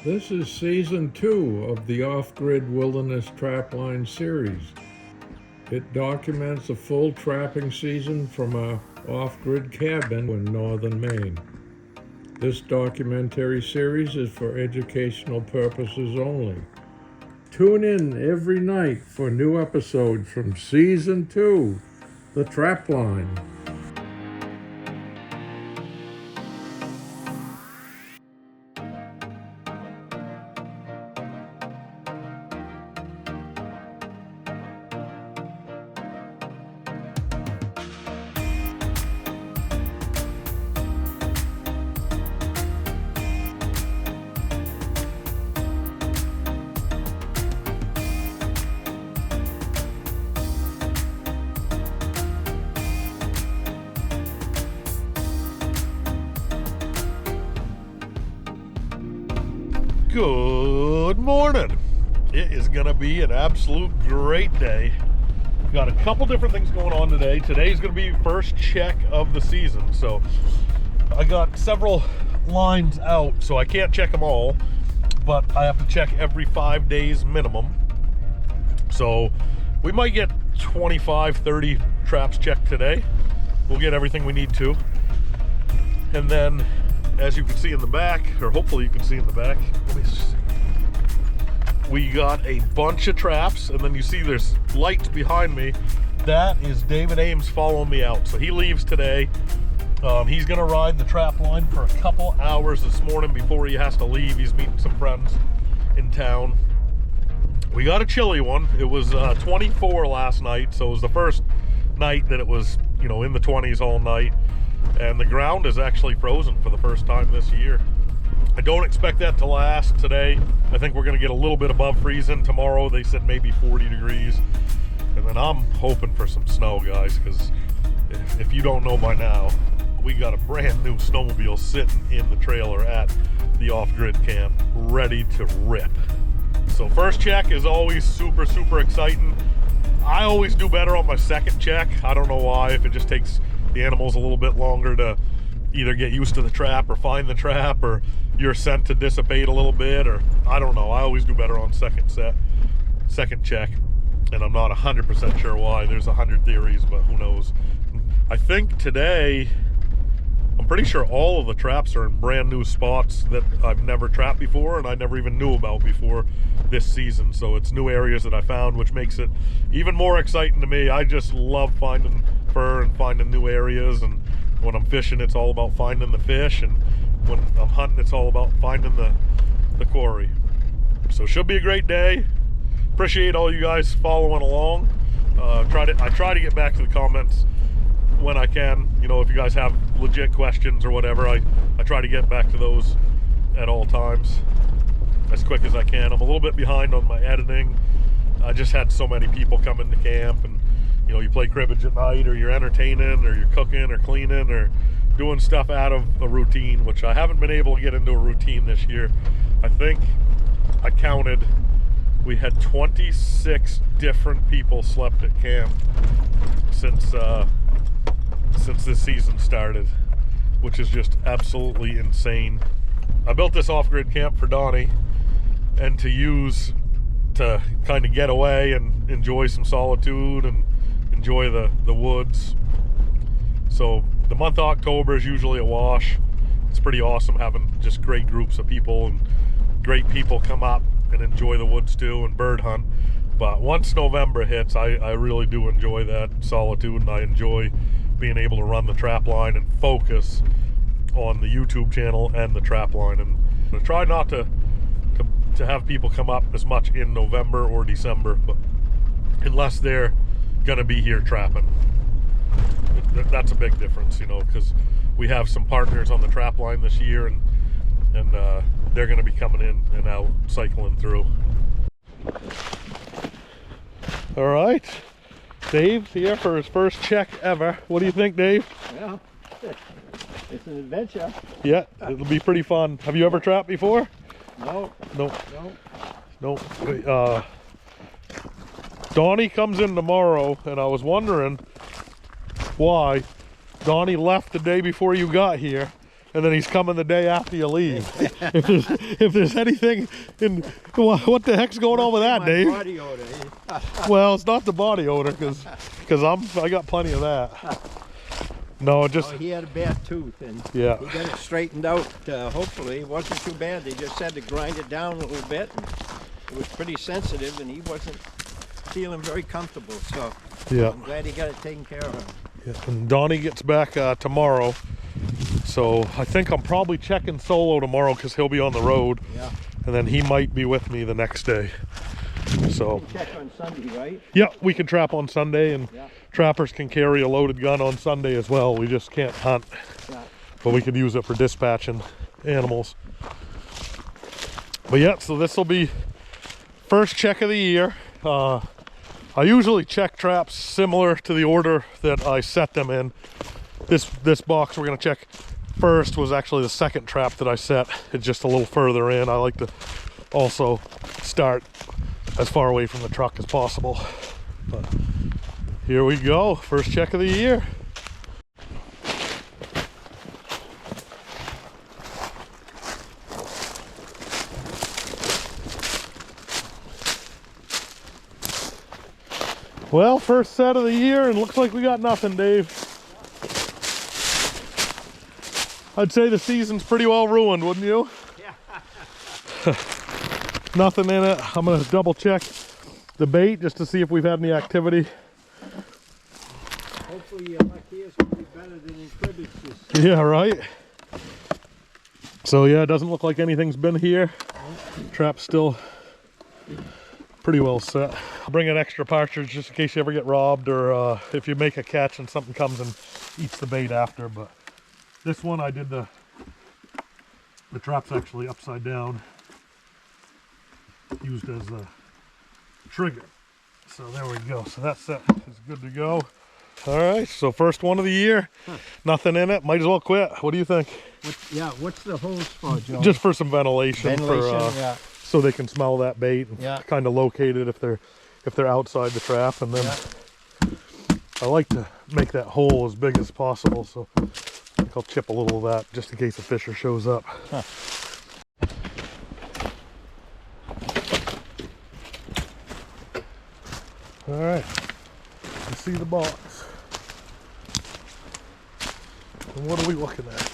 This is Season 2 of the Off-Grid Wilderness Trapline series. It documents a full trapping season from our off-grid cabin in northern Maine. This documentary series is for educational purposes only. Tune in every night for new episodes from Season 2, The Trapline. Good morning. It is going to be an absolute great day. We've got a couple different things going on today. Today's going to be first check of the season. So I got several lines out, so I can't check them all, but I have to check every 5 days minimum. So we might get 25, 30 traps checked today. We'll get everything we need to. And then, as you can see in the back, or hopefully you can see in the back, let me see. We got a bunch of traps, and then you see there's lights behind me. That is David Ames following me out. So he leaves today. He's gonna ride the trap line for a couple hours this morning before he has to leave. He's meeting some friends in town. We got a chilly one. It was 24 last night, so it was the first night that it was, you know, in the 20s all night. And the ground is actually frozen for the first time this year. I don't expect that to last today. I think we're going to get a little bit above freezing. Tomorrow they said maybe 40 degrees. And then I'm hoping for some snow, guys, because if you don't know by now, we got a brand new snowmobile sitting in the trailer at the off-grid camp, ready to rip. So first check is always super, super exciting. I always do better on my second check. I don't know why, if it just takes the animals a little bit longer to either get used to the trap or find the trap, or your scent to dissipate a little bit, or I don't know. I always do better on second check, and I'm not 100% sure why. There's 100 theories, but who knows. I think today, I'm pretty sure all of the traps are in brand new spots that I've never trapped before and I never even knew about before this season. So it's new areas that I found, which makes it even more exciting to me. I just love finding fur and finding new areas, and when I'm fishing, it's all about finding the fish, and when I'm hunting, it's all about finding the quarry. So should be a great day. Appreciate all you guys following along. I try to get back to the comments when I can. You know, if you guys have legit questions or whatever, I try to get back to those at all times as quick as I can. I'm a little bit behind on my editing. I just had so many people come into camp, and you know, you play cribbage at night, or you're entertaining, or you're cooking or cleaning, or doing stuff out of a routine, which I haven't been able to get into a routine this year. I think I counted, we had 26 different people slept at camp since this season started, which is just absolutely insane. I built this off-grid camp for Donnie and to use to kind of get away and enjoy some solitude and enjoy the woods. So the month of October is usually a wash. It's pretty awesome having just great groups of people, and great people come up and enjoy the woods too and bird hunt. But once November hits, I really do enjoy that solitude, and I enjoy being able to run the trap line and focus on the YouTube channel and the trap line. And I try not to have people come up as much in November or December, but unless they're gonna be here trapping. That's a big difference, you know, because we have some partners on the trap line this year, and they're gonna be coming in and out, cycling through. All right, Dave's here for his first check ever. What do you think, Dave? Yeah, it's an adventure. Yeah, it'll be pretty fun. Have you ever trapped before? No. Donnie comes in tomorrow, and I was wondering why Donnie left the day before you got here. and then he's coming the day after you leave. if there's anything in, what the heck's going on with that, Dave? Body odor. Well, it's not the body odor, because I got plenty of that. No, just He had a bad tooth, and yeah. he got it straightened out. Hopefully, it wasn't too bad. They just had to grind it down a little bit. And it was pretty sensitive, and he wasn't feeling very comfortable. So Yeah. I'm glad he got it taken care of. Yeah. And Donnie gets back tomorrow, so I think I'm probably checking solo tomorrow because he'll be on the road. Yeah. And then he might be with me the next day. So You can check on Sunday, right? yeah, we can trap on Sunday, and Yeah. trappers can carry a loaded gun on Sunday as well. We just can't hunt, Yeah. but we could use it for dispatching animals. But yeah, so this will be first check of the year. I usually check traps similar to the order that I set them in. This box we're gonna check first was actually the second trap that I set. It's just a little further in. I like to also start as far away from the truck as possible. But here we go, first check of the year. Well, first set of the year, and looks like we got nothing, Dave. I'd say the season's pretty well ruined, wouldn't you? Yeah. Nothing in it. I'm gonna double check the bait just to see if we've had any activity. Hopefully, your luck here is going to be better than in Cribbage. Yeah, right. So yeah, it doesn't look like anything's been here. Trap's still pretty well set. I'll bring an extra partridge just in case you ever get robbed, or if you make a catch and something comes and eats the bait after. But this one I did the trap's actually upside down, used as a trigger. So there we go. So that set is good to go. All right, so first one of the year. Nothing in it. Might as well quit. What do you think? What's the hose for, John? Just for some ventilation, yeah. so they can smell that bait and Yeah. kind of locate it if they're outside the trap. And then I like to make that hole as big as possible, so I think I'll chip a little of that just in case a fisher shows up. All right, you see the box. And what are we looking at?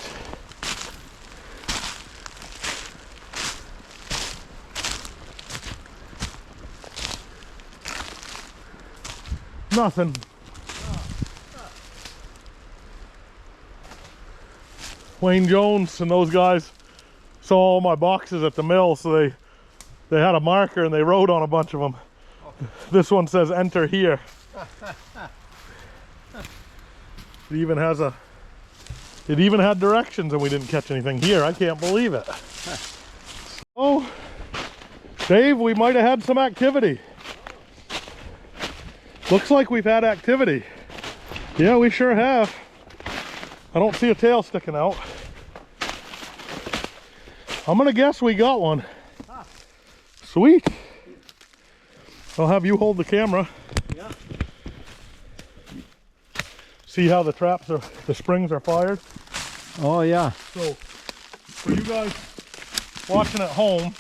Nothing. Wayne Jones and those guys saw all my boxes at the mill, so they had a marker and they wrote on a bunch of them. This one says enter here. It even had directions, and we didn't catch anything here. I can't believe it. Oh, Dave, we might have had some activity. Looks like we've had activity. Yeah, we sure have. I don't see a tail sticking out. I'm gonna guess we got one. Sweet. I'll have you hold the camera. Yeah. See how the springs are fired? Oh, yeah. So, for you guys watching at home,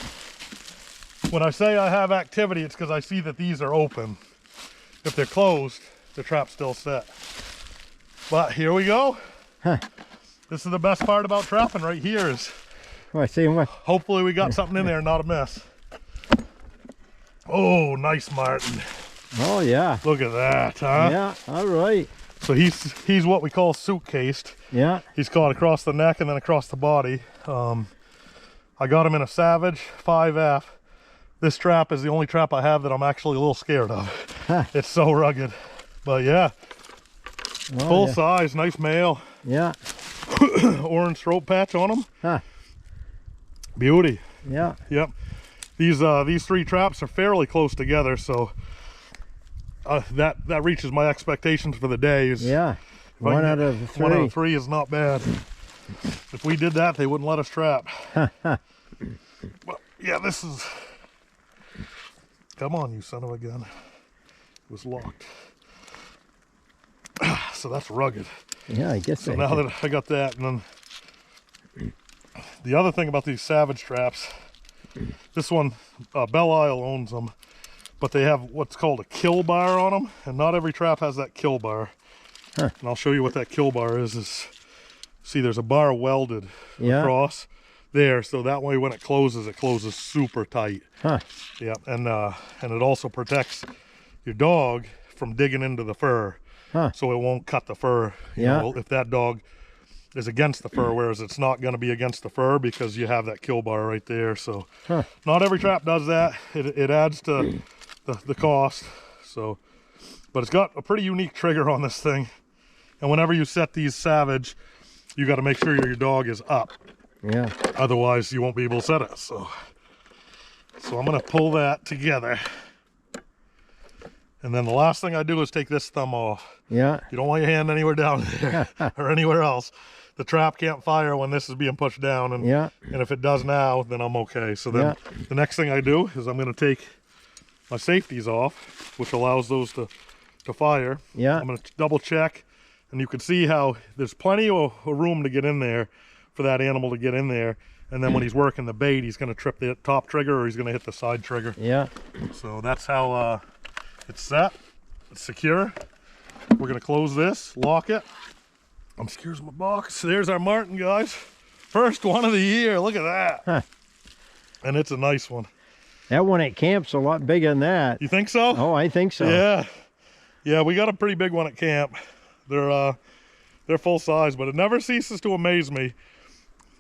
when I say I have activity, it's because I see that these are open. If they're closed, the trap's still set. But here we go. Huh. This is the best part about trapping right here is Oh, I see what? hopefully we got something in there, not a mess. Oh, nice Marten. Oh, yeah. Look at that, huh? Yeah, all right. So he's what we call suitcased. Yeah. He's caught across the neck and then across the body. I got him in a Savage 5F. This trap is the only trap I have that I'm actually a little scared of. Huh. It's so rugged. But yeah, Oh, full yeah. size, nice male. Yeah. Orange throat patch on him. Huh. Beauty. Yeah. Yep. These three traps are fairly close together, so that reaches my expectations for the day. Yeah. If I One can out get- of three. 1 out of 3 is not bad. If we did that, they wouldn't let us trap. Well, yeah, this is... Come on, you son of a gun. It was locked. So that's rugged. Yeah, I guess So now that I got that, and then the other thing about these Savage traps, this one, Belisle owns them, but they have what's called a kill bar on them, and not every trap has that kill bar. And I'll show you what that kill bar is see, there's a bar welded across there, so that way when it closes super tight. Yeah, and it also protects your dog from digging into the fur, so it won't cut the fur. You know, if that dog is against the fur, whereas it's not going to be against the fur because you have that kill bar right there. So not every trap does that. It adds to the cost. So, but it's got a pretty unique trigger on this thing, and whenever you set these Savage, you got to make sure your dog is up. Yeah. Otherwise, you won't be able to set it. So I'm going to pull that together. And then the last thing I do is take this thumb off. Yeah. You don't want your hand anywhere down there or anywhere else. The trap can't fire when this is being pushed down. And, and if it does now, then I'm okay. So then the next thing I do is I'm going to take my safeties off, which allows those to fire. I'm going to double check. And you can see how there's plenty of room to get in there for that animal to get in there. And then when he's working the bait, he's going to trip the top trigger or he's going to hit the side trigger. So that's how it's set. It's secure. We're going to close this, lock it. Here's my box. There's our Marten, guys. First one of the year. Look at that. And it's a nice one. That one at camp's a lot bigger than that. You think so? Oh, I think so. Yeah, we got a pretty big one at camp. They're full size, but it never ceases to amaze me,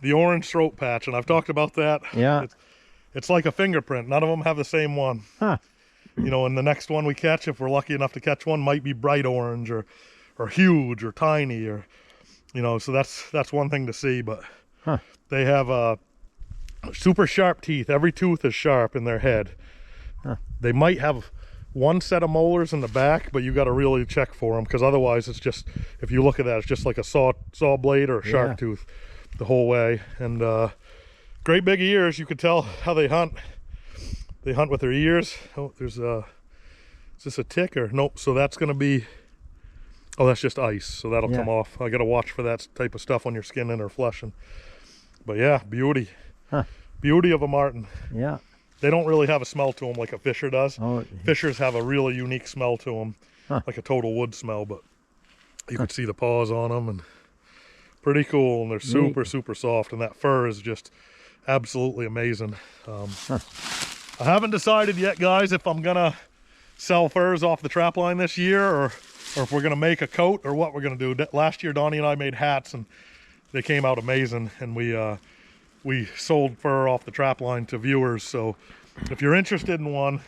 the orange throat patch, and I've talked about that. It's like a fingerprint. None of them have the same one. You know, and the next one we catch, if we're lucky enough to catch one, might be bright orange or huge or tiny, or, you know, so that's one thing to see. But they have super sharp teeth. Every tooth is sharp in their head. They might have one set of molars in the back, but you got to really check for them, because otherwise it's just, if you look at that, it's just like a saw blade or a shark tooth the whole way. And great big ears. You could tell how they hunt. They hunt with their ears. Oh, there's is this a tick or nope? So that's going to be, oh, that's just ice, so that'll come off. I got to watch for that type of stuff on your skin and or flushing. But yeah, beauty. Beauty of a Marten. They don't really have a smell to them like a Fisher does. Fishers have a really unique smell to them, like a total wood smell, but you can see the paws on them, and pretty cool. And they're super, super soft, and that fur is just absolutely amazing. I haven't decided yet, guys, if I'm gonna sell furs off the Trapline this year, or if we're gonna make a coat, or what we're gonna do. Last year, Donnie and I made hats, and they came out amazing, and we sold fur off the Trapline to viewers. So if you're interested in one,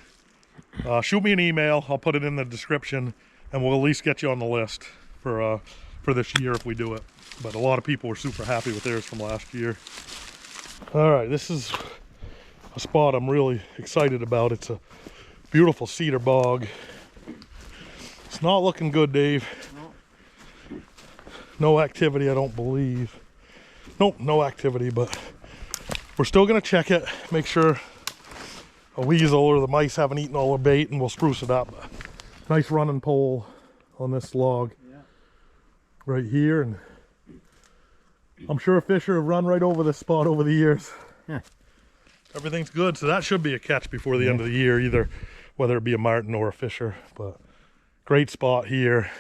shoot me an email. I'll put it in the description, and we'll at least get you on the list for this year if we do it. But a lot of people were super happy with theirs from last year. All right, this is a spot I'm really excited about. It's a beautiful cedar bog. It's not looking good, Dave. No activity, I don't believe. Nope, no activity, but we're still gonna check it, make sure a weasel or the mice haven't eaten all the bait, and we'll spruce it up. Nice running pole on this log right here, and I'm sure a Fisher have run right over this spot over the years. Everything's good, so that should be a catch before the end of the year, either whether it be a Marten or a Fisher. But great spot here.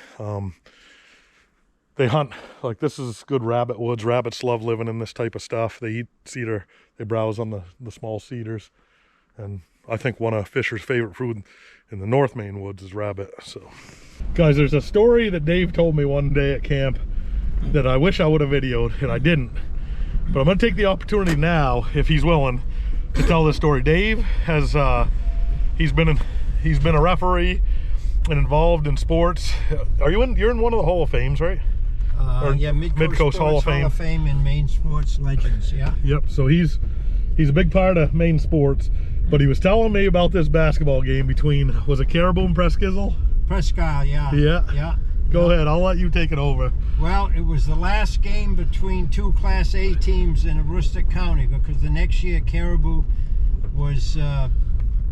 They hunt, like, this is good rabbit woods. Rabbits love living in this type of stuff. They eat cedar, they browse on the small cedars, and I think one of Fisher's favorite food in the North Maine woods is rabbit. So guys, there's a story that Dave told me one day at camp that I wish I would have videoed, and I didn't, but I'm gonna take the opportunity now, if he's willing, to tell this story. Dave has he's been a referee and involved in sports. You're in one of the Hall of Fames, right? Yeah, Mid-Coast Hall of Fame in Maine sports legends. Yep, so he's a big part of Maine sports, but he was telling me about this basketball game between, was it Caribou and Presqu'Isle? Presqu'Isle, yeah. Go ahead, I'll let you take it over. Well, it was the last game between two Class A teams in Aroostook County, because the next year Caribou was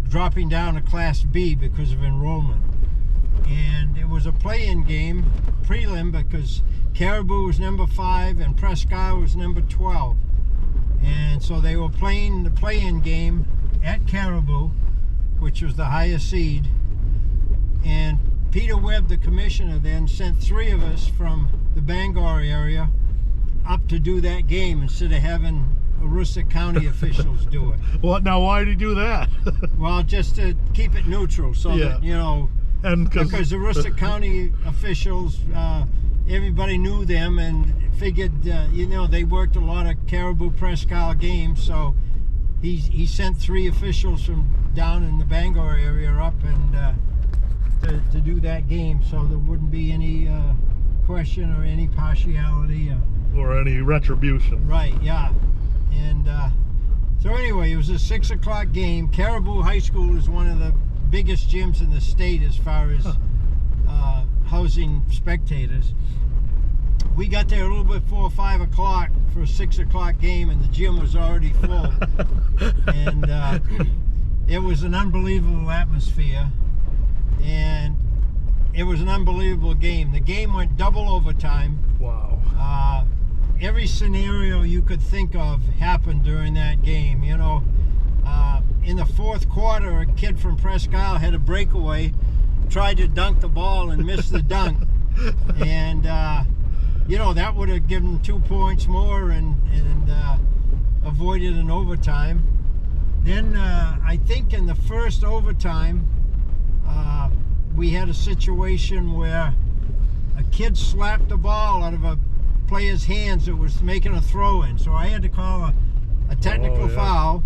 dropping down to Class B because of enrollment. And it was a play-in game, prelim, because Caribou was number 5 and Presqu'Isle was number 12. And so they were playing the play-in game at Caribou, which was the highest seed. And Peter Webb, the commissioner, then sent 3 of us from the Bangor area up to do that game instead of having Aroostook County officials do it. Well, now why did he do that? Well, just to keep it neutral, so that, you know, and because the Aroostook County officials, everybody knew them and figured, you know, they worked a lot of Caribou Presque Isle games, so he sent 3 officials from down in the Bangor area up and to do that game, so there wouldn't be any question or any partiality. Or any retribution. Right, yeah. And so anyway, it was a 6 o'clock game. Caribou High School is one of the biggest gyms in the state as far as housing spectators. We got there a little bit before 5 o'clock for a 6 o'clock game, and the gym was already full. And it was an unbelievable atmosphere, and it was an unbelievable game. The game went double overtime. Wow. Every scenario you could think of happened during that game. You know, in the 4th quarter, a kid from Presque Isle had a breakaway, tried to dunk the ball and missed the dunk. And, you know, that would have given 2 points more and avoided an overtime. Then I think in the first overtime, we had a situation where a kid slapped the ball out of a player's hands that was making a throw-in. So I had to call a technical foul.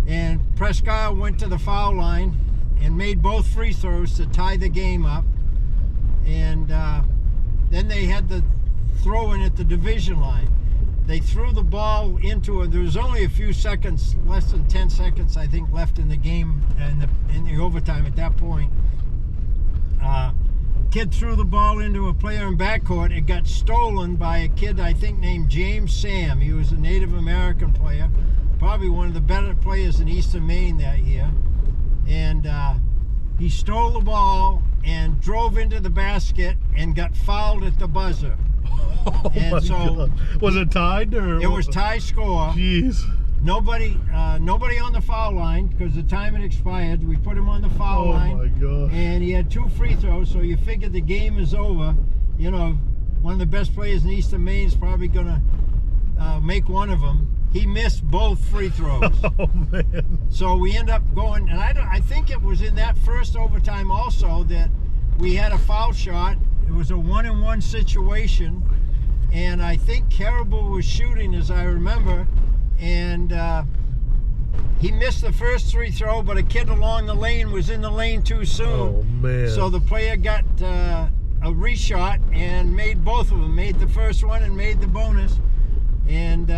And Presque Isle went to the foul line and made both free throws to tie the game up. And then they had the throw-in at the division line. They threw the ball into it. There was only a few seconds, less than 10 seconds, I think, left in the game and in the overtime at that point. Kid threw the ball into a player in backcourt. It got stolen by a kid, I think, named James Sam. He was a Native American player, probably one of the better players in Eastern Maine that year. And he stole the ball and drove into the basket and got fouled at the buzzer. Oh and my so God. Was it tied or? It was tie score. Jeez. Nobody on the foul line because the time had expired. We put him on the foul line. Oh my God. And he had 2 free throws, so you figure the game is over. You know, one of the best players in Eastern Maine is probably gonna make one of them. He missed both free throws. Oh man. So we end up going, and I think it was in that first overtime also that we had a foul shot. It was a 1-on-1 situation, and I think Caribou was shooting, as I remember, and he missed the first free throw, but a kid along the lane was in the lane too soon. Oh man. So the player got a reshot and made both of them, made the first one and made the bonus. And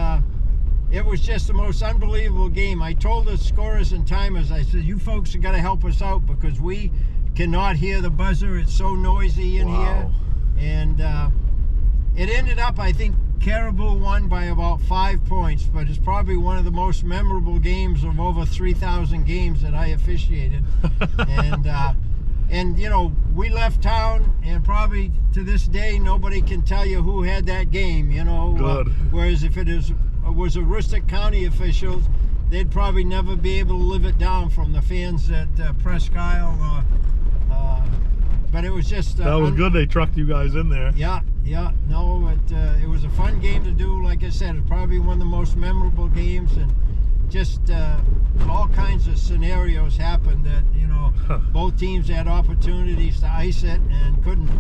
it was just the most unbelievable game. I told the scorers and timers, I said, you folks have got to help us out because we cannot hear the buzzer. It's so noisy in here. And it ended up, I think, Caribou won by about 5 points, but it's probably one of the most memorable games of over 3,000 games that I officiated. And you know, we left town, and probably to this day, nobody can tell you who had that game, you know. Good. Whereas if it was Aroostook County officials, they'd probably never be able to live it down from the fans at Presque Isle. But it was just... that was good they trucked you guys in there. Yeah. No, it was a fun game to do. Like I said, it's probably one of the most memorable games, and just all kinds of scenarios happened that, you know, both teams had opportunities to ice it and couldn't.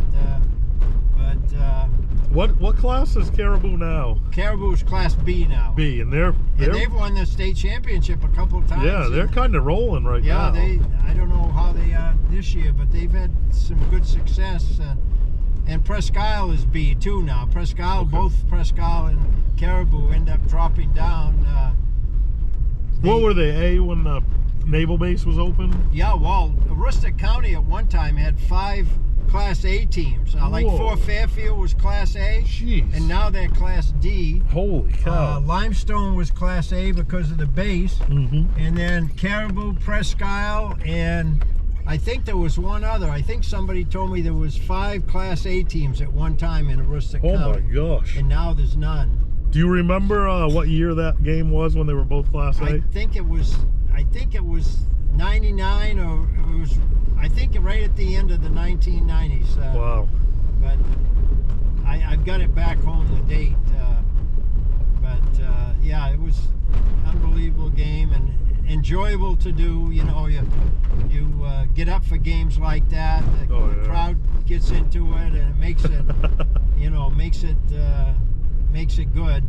What class is Caribou now? Caribou's Class B now. B, and and they've won the state championship a couple of times. Yeah, they're kind of rolling right now. Yeah, I don't know how they are this year, but they've had some good success. And Presque Isle is B too now. Presque Isle, both Presque Isle and Caribou end up dropping down. What were they, A, when the naval base was open? Yeah, well, Aroostook County at one time had 5 Class A teams. Like Fort Fairfield was Class A. Jeez. And now they're Class D. Holy cow. Limestone was Class A because of the base. Mm-hmm. And then Caribou, Presque Isle, and I think there was one other. I think somebody told me there was 5 Class A teams at one time in Aroostook County. Oh my gosh. And now there's none. Do you remember what year that game was when they were both Class A? I think it was 99, or it was, I think, right at the end of the 1990s. Wow. But I've got it back home, the date. Yeah, it was an unbelievable game and enjoyable to do. You know, you get up for games like that. The crowd gets into it, and it makes it, you know, makes it good.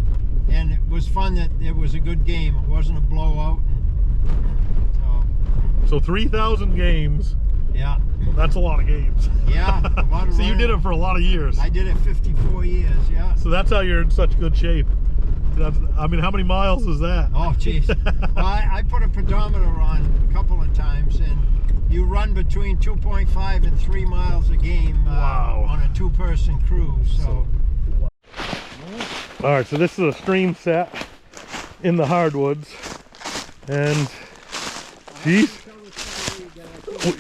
And it was fun that it was a good game. It wasn't a blowout. So 3,000 games. Yeah. That's a lot of games. Yeah, a lot of So you did it for a lot of years. I did it 54 years, yeah. So that's how you're in such good shape. I mean, how many miles is that? Oh, jeez. Well, I put a pedometer on a couple of times, and you run between 2.5 and 3 miles a game on a two-person cruise. So. All right, so this is a stream set in the hardwoods, and geez,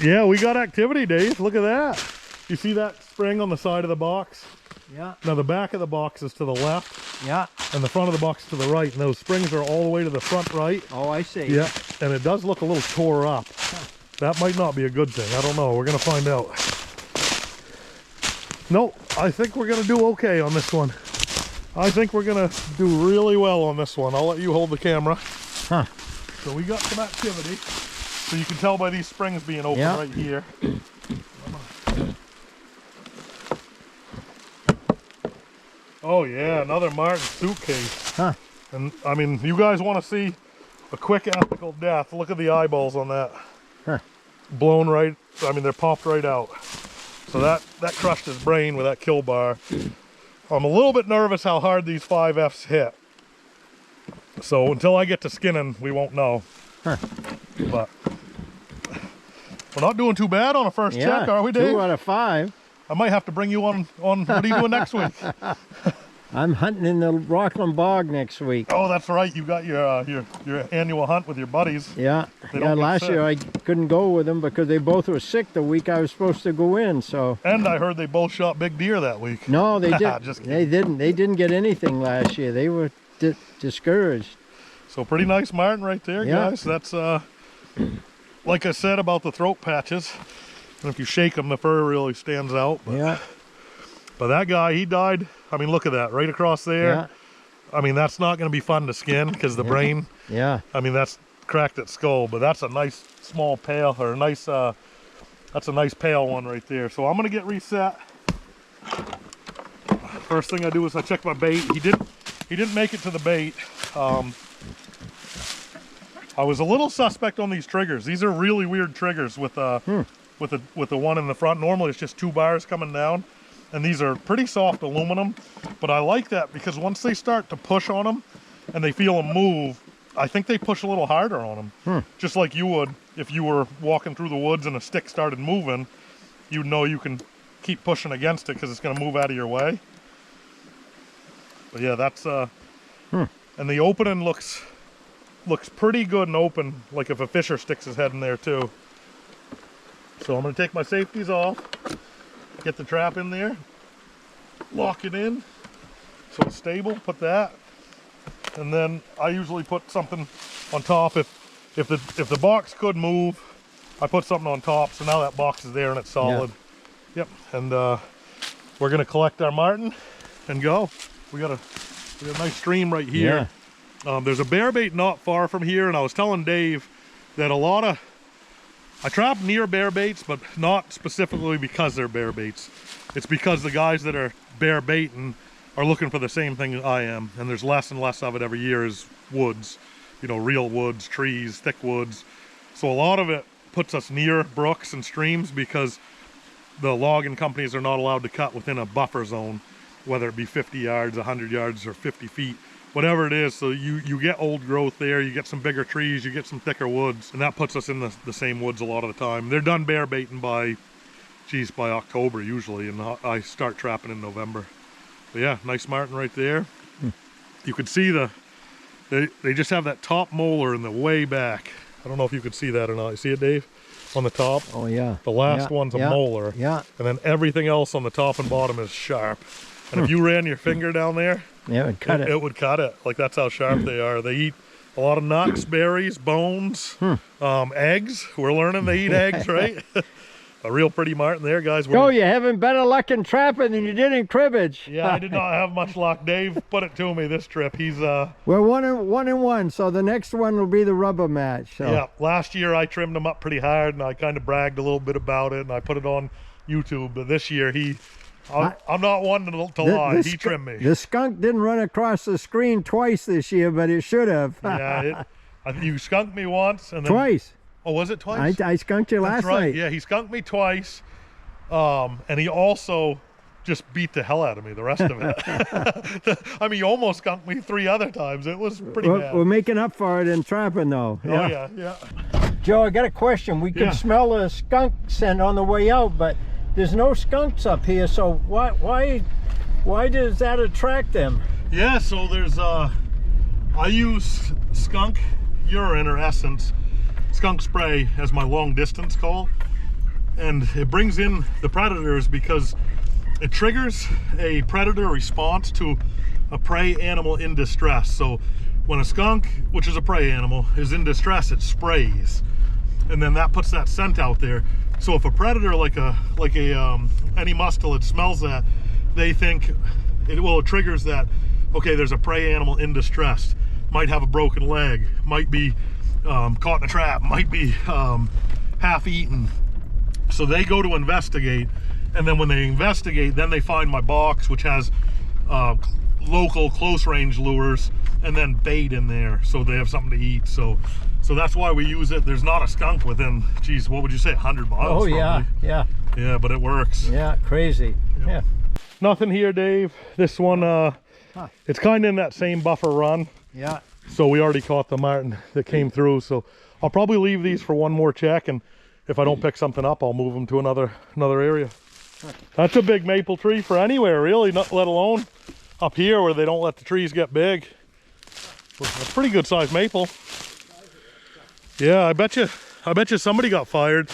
yeah, we got activity, Dave. Look at that. You see that spring on the side of the box? Yeah. Now the back of the box is to the left. Yeah. And the front of the box to the right, and those springs are all the way to the front right. Oh, I see. Yeah, and it does look a little tore up. That might not be a good thing. I don't know. We're gonna find out. No, I think we're gonna do okay on this one. I think we're gonna do really well on this one. I'll let you hold the camera. Huh. So we got some activity. So you can tell by these springs being open right here. Oh yeah, another Marten suitcase. Huh. And I mean, you guys want to see a quick ethical death? Look at the eyeballs on that. Huh. Blown right, I mean, they're popped right out. So that crushed his brain with that kill bar. I'm a little bit nervous how hard these 5Fs hit. So until I get to skinning, we won't know. Huh. But we're not doing too bad on a first check, are we, Dave? 2 out of 5. I might have to bring you on what are you doing next week? I'm hunting in the Rockland Bog next week. Oh, that's right. You got your annual hunt with your buddies. Yeah. Yeah, last year I couldn't go with them because they both were sick the week I was supposed to go in, so. And I heard they both shot big deer that week. No, they didn't. Just they didn't. They didn't get anything last year. They were discouraged. So pretty nice Marten right there, guys. That's like I said about the throat patches. And if you shake them, the fur really stands out. But, but that guy, he died. I mean, look at that, right across there. Yeah. I mean, that's not going to be fun to skin because the brain. Yeah. I mean, that's cracked its skull, but that's a nice small pale, or a nice, that's a nice pale one right there. So I'm going to get reset. First thing I do is I check my bait. He didn't make it to the bait. I was a little suspect on these triggers. These are really weird triggers with the one in the front. Normally it's just 2 bars coming down, and these are pretty soft aluminum, but I like that because once they start to push on them and they feel them move, I think they push a little harder on them. Just like you would if you were walking through the woods and a stick started moving, you'd know you can keep pushing against it because it's going to move out of your way. But yeah, that's and the opening looks pretty good and open, like if a fisher sticks his head in there too. So I'm going to take my safeties off, get the trap in there, lock it in so it's stable, put that, and then I usually put something on top. If the box could move, I put something on top, so now that box is there and it's solid. Yep, and we're going to collect our Marten and go. We got a nice stream right here. There's a bear bait not far from here, and I was telling Dave that I trap near bear baits, but not specifically because they're bear baits. It's because the guys that are bear baiting are looking for the same thing I am, and there's less and less of it every year is woods, you know, real woods, trees, thick woods. So a lot of it puts us near brooks and streams because the logging companies are not allowed to cut within a buffer zone, whether it be 50 yards, 100 yards, or 50 feet. Whatever it is, so you get old growth there, you get some bigger trees, you get some thicker woods, and that puts us in the same woods a lot of the time. They're done bear baiting by October usually, and I start trapping in November. But yeah, nice Marten right there. You can see they just have that top molar in the way back. I don't know if you could see that or not. You see it, Dave? On the top? Oh yeah. The last one's a molar. Yeah. And then everything else on the top and bottom is sharp. And if you ran your finger down there, Yeah, it would cut it. It would cut it. Like, that's how sharp they are. They eat a lot of nuts, berries, bones, eggs. We're learning they eat eggs, right? A real pretty marten there, guys. Oh, you're having better luck in trapping than you did in cribbage. Yeah, I did not have much luck. Dave put it to me this trip. He's We're one and one, so the next one will be the rubber match. So. yeah. Last year I trimmed him up pretty hard, and I kind of bragged a little bit about it, and I put it on YouTube. But this year I'm not one to lie. He trimmed me. The skunk didn't run across the screen twice this year, but it should have. Yeah, you skunked me once, and then, Twice. Oh, was it twice? I skunked you last night. Yeah, he skunked me twice, and he also just beat the hell out of me the rest of it. I mean, he almost skunked me 3 other times. It was pretty bad. We're making up for it in trapping, though. Oh, yeah. Joe, I got a question. We can smell the skunk scent on the way out, but there's no skunks up here, so why does that attract them? Yeah, so there's I use skunk urine or essence, skunk spray as my long distance call, and it brings in the predators because it triggers a predator response to a prey animal in distress. So when a skunk, which is a prey animal, is in distress, it sprays, and then that puts that scent out there. So if a predator like any mustelid smells that, they think it triggers that, okay, there's a prey animal in distress, might have a broken leg, might be caught in a trap, might be half eaten. So they go to investigate, and then when they investigate, then they find my box, which has local close range lures and then bait in there, so they have something to eat. So that's why we use it. There's not a skunk within, geez, what would you say, 100 miles? Oh, yeah, probably. Yeah, but it works. Yeah, crazy. Yeah. Nothing here, Dave. This one, it's kind of in that same buffer run. Yeah. So we already caught the marten that came through. So I'll probably leave these for one more check, and if I don't pick something up, I'll move them to another area. That's a big maple tree for anywhere, really, not let alone up here where they don't let the trees get big. It's a pretty good sized maple. Yeah, I bet you somebody got fired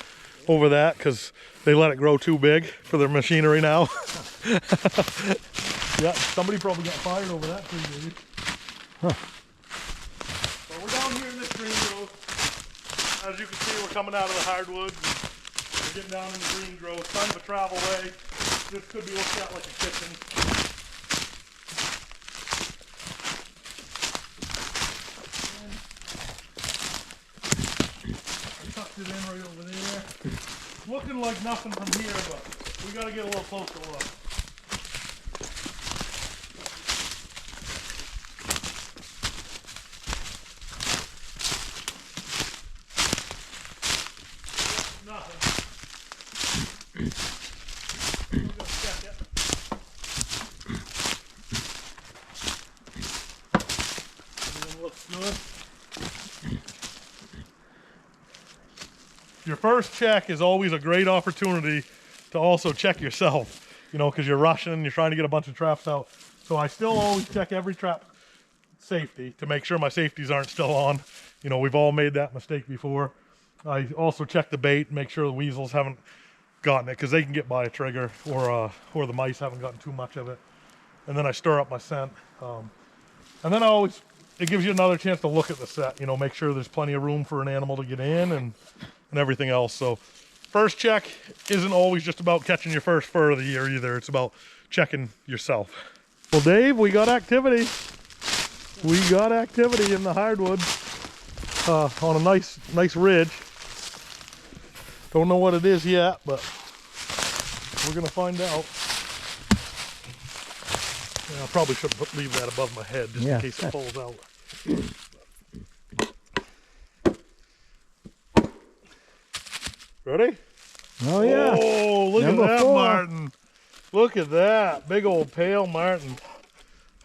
over that because they let it grow too big for their machinery now. Yeah, somebody probably got fired over that tree, maybe. So we're down here in this green growth. As you can see, we're coming out of the hardwoods. We're getting down in the green growth. Kind of a travel way. This could be looked at like a kitchen. Tucked it in right over there. Looking like nothing from here, but we got to get a little closer look. Nothing. We'll just check it. Everything looks good. Your first check is always a great opportunity to also check yourself, you know, because you're rushing, you're trying to get a bunch of traps out. So I still always check every trap safety to make sure my safeties aren't still on. You know, we've all made that mistake before. I also check the bait, make sure the weasels haven't gotten it, because they can get by a trigger, or the mice haven't gotten too much of it. And then I stir up my scent. And then it gives you another chance to look at the set, you know, make sure there's plenty of room for an animal to get in and everything else. So first check isn't always just about catching your first fur of the year either. It's about checking yourself. Well, Dave, we got activity. We got activity in the hardwood on a nice ridge. Don't know what it is yet, but we're gonna find out. Yeah, I probably shouldn't leave that above my head just in case it falls out. Ready? Oh, yeah. Oh, look at that marten. Look at that. Big old pale marten.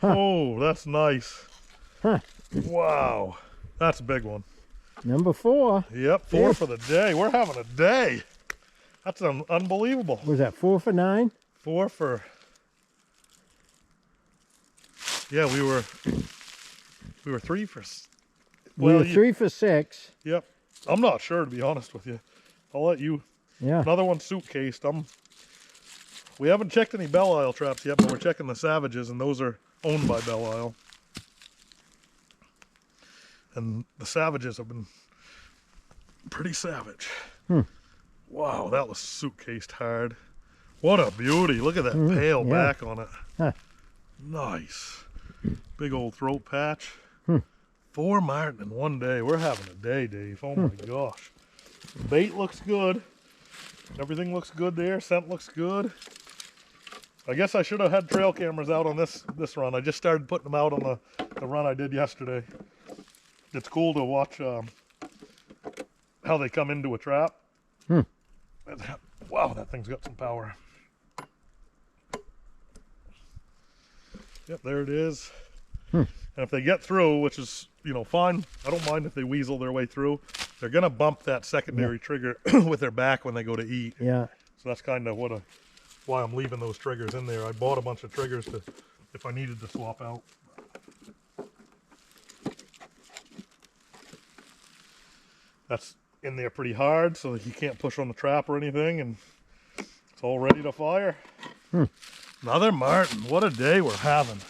Huh. Oh, that's nice. Huh. Wow. That's a big one. Number 4. Yep, 4 for the day. We're having a day. That's unbelievable. Was that 4 for 9? 4 for... Yeah, we were 3 for... Well, we were 3 for 6. Yep. I'm not sure, to be honest with you. I'll let you... Yeah. Another one suitcased. We haven't checked any Belisle traps yet, but we're checking the Savages, and those are owned by Belisle. And the Savages have been pretty savage. Wow, that was suitcased hard. What a beauty. Look at that pale back on it. Nice. Big old throat patch. 4 Marten in one day. We're having a day, Dave. Oh my gosh. Bait looks good. Everything looks good there. Scent looks good. I guess I should have had trail cameras out on this run. I just started putting them out on the run I did yesterday. It's cool to watch how they come into a trap. Wow, that thing's got some power. Yep, there it is. And if they get through, which is, you know, fine. I don't mind if they weasel their way through. They're going to bump that secondary trigger with their back when they go to eat. Yeah. So that's kind of why I'm leaving those triggers in there. I bought a bunch of triggers if I needed to swap out. That's in there pretty hard so that you can't push on the trap or anything, and it's all ready to fire. Another Marten. What a day we're having.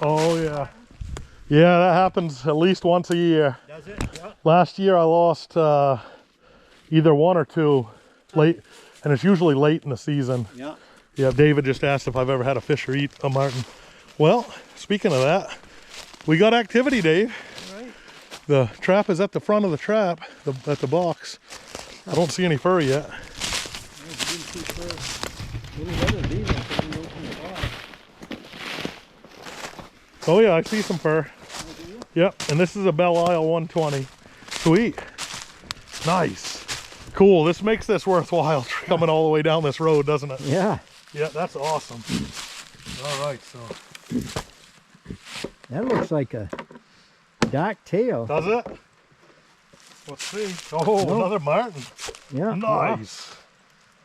Oh yeah. Yeah, that happens at least once a year. Does it? Yeah. Last year I lost either 1 or 2 late, and it's usually late in the season. Yeah. Yeah, David just asked if I've ever had a fisher eat a Marten. Well, speaking of that, we got activity, Dave. Right. The trap is at the front of the trap, at the box. I don't see any fur yet. Oh yeah, I see some fur. Yep, and this is a Belisle 120. Sweet. Nice. Cool, this makes this worthwhile coming all the way down this road, doesn't it? Yeah. Yeah, that's awesome. All right, so. That looks like a dark tail. Does it? Let's see. Oh, another Marten. Yeah. Nice.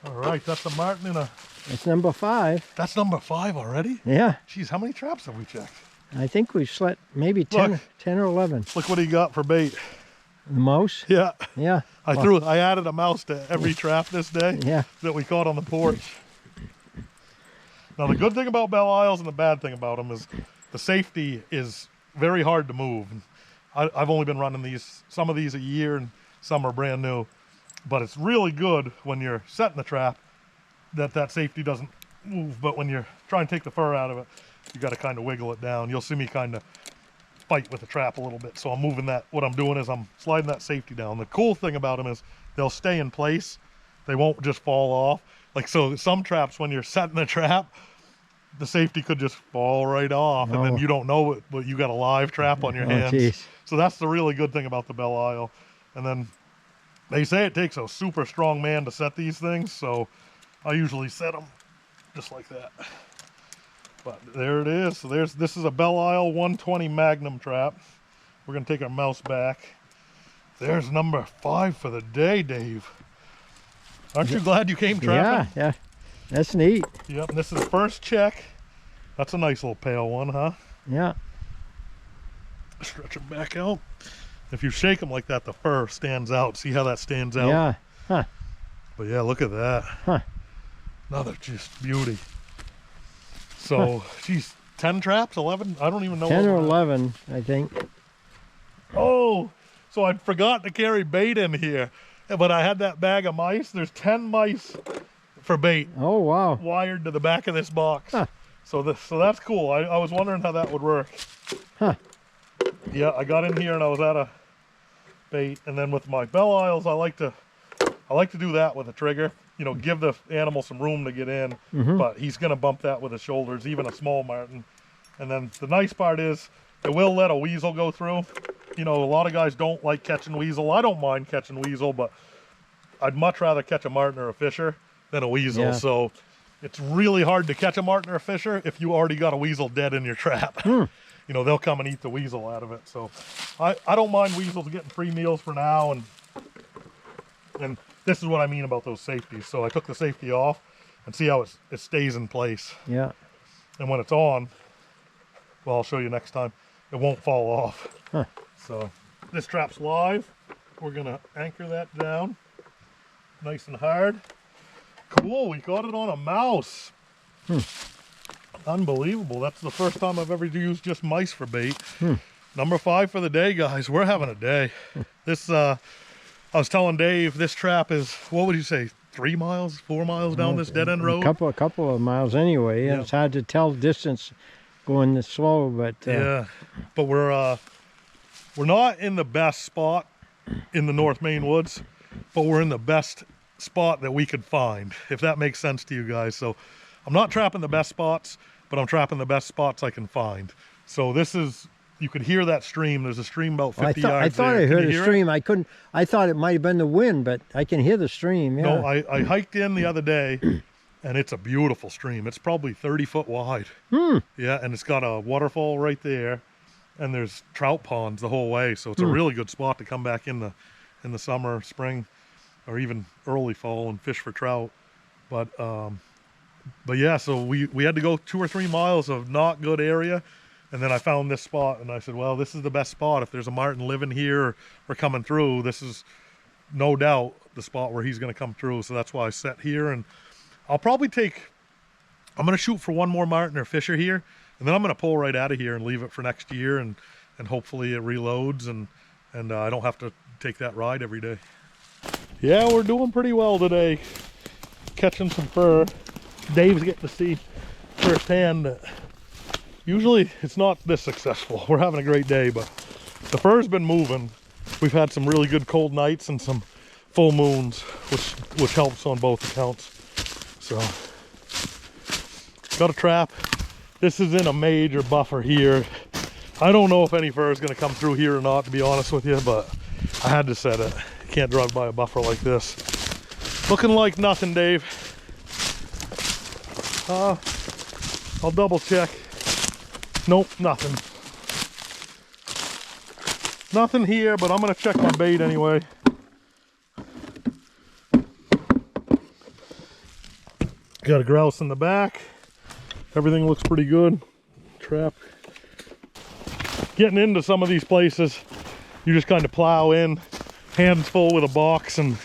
All right, that's a Marten in a... That's number 5. That's number 5 already? Yeah. Jeez, how many traps have we checked? I think we've slept maybe 10 or 11. Look what he got for bait. The mouse? Yeah. Yeah. I added a mouse to every trap this day that we caught on the porch. Now the good thing about Belisles and the bad thing about them is the safety is very hard to move. I've only been running some of these a year, and some are brand new. But it's really good when you're setting the trap that safety doesn't move. But when you're trying to take the fur out of it, you got to kind of wiggle it down. You'll see me kind of fight with the trap a little bit. So I'm moving that. What I'm doing is I'm sliding that safety down. The cool thing about them is they'll stay in place. They won't just fall off. Like, so some traps, when you're setting the trap, the safety could just fall right off, and then you don't know it, but you got a live trap on your hands. Geez. So that's the really good thing about the Belisle. And then they say it takes a super strong man to set these things, so I usually set them just like that. But there it is. So this is a Belisle 120 Magnum trap. We're gonna take our mouse back. There's number 5 for the day, Dave. Aren't you glad you came trapping? Yeah, that's neat. Yep, and this is first check. That's a nice little pale one, huh? Yeah. Stretch them back out. If you shake them like that, the fur stands out. See how that stands out? Yeah. Huh. But yeah, look at that. Huh. Another just beauty. So, geez, 10 traps, 11? I don't even know. 10 or 11, I think. Oh, so I forgot to carry bait in here, but I had that bag of mice. There's 10 mice for bait. Oh, wow. Wired to the back of this box. Huh. So that's cool. I was wondering how that would work. Huh. Yeah, I got in here and I was out of bait, and then with my Belisles, I like to do that with a trigger. You know, give the animal some room to get in, but he's going to bump that with his shoulders, even a small Marten. And then the nice part is it will let a weasel go through. You know, a lot of guys don't like catching weasel. I don't mind catching weasel, but I'd much rather catch a Marten or a Fisher than a weasel. Yeah. So it's really hard to catch a Marten or a Fisher if you already got a weasel dead in your trap. You know, they'll come and eat the weasel out of it. So I don't mind weasels getting free meals for now, and this is what I mean about those safeties. So I took the safety off, and see how it stays in place. Yeah. And when it's on, well, I'll show you next time, it won't fall off. Huh. So this trap's live. We're gonna anchor that down nice and hard. Cool, we caught it on a mouse. Unbelievable. That's the first time I've ever used just mice for bait. Number 5 for the day, guys. We're having a day. This, I was telling Dave, this trap is, what would you say, 3 miles, 4 miles down this dead end road? A couple of miles anyway. Yeah. It's hard to tell distance going this slow, but yeah, but we're not in the best spot in the North Maine woods, but we're in the best spot that we could find, if that makes sense to you guys. So I'm not trapping the best spots, but I'm trapping the best spots I can find. So this is, you could hear that stream. There's a stream about 50 yards. I thought there. I heard a stream. I thought it might have been the wind, but I can hear the stream. Yeah. No, I hiked in the other day, and it's a beautiful stream. It's probably 30 foot wide. Yeah, and it's got a waterfall right there, and there's trout ponds the whole way. So it's a really good spot to come back in the summer, spring, or even early fall and fish for trout. But yeah, so we had to go 2 or 3 miles of not good area, and then I found this spot, and I said, well, this is the best spot. If there's a marten living here or coming through, this is no doubt the spot where he's going to come through. So that's why I set here, and I'll probably I'm going to shoot for one more marten or fisher here, and then I'm going to pull right out of here and leave it for next year, and hopefully it reloads, and I don't have to take that ride every day. Yeah, we're doing pretty well today, catching some fur. Dave's getting to see firsthand that usually it's not this successful. We're having a great day, but the fur's been moving. We've had some really good cold nights and some full moons, which helps on both accounts. So got a trap. This is in a major buffer here. I don't know if any fur is going to come through here or not, to be honest with you, but I had to set it. You can't drive by a buffer like this. Looking like nothing, Dave. I'll double check. Nope, nothing. Nothing here, but I'm gonna check my bait anyway. Got a grouse in the back. Everything looks pretty good. Trap. Getting into some of these places, you just kind of plow in, hands full with a box and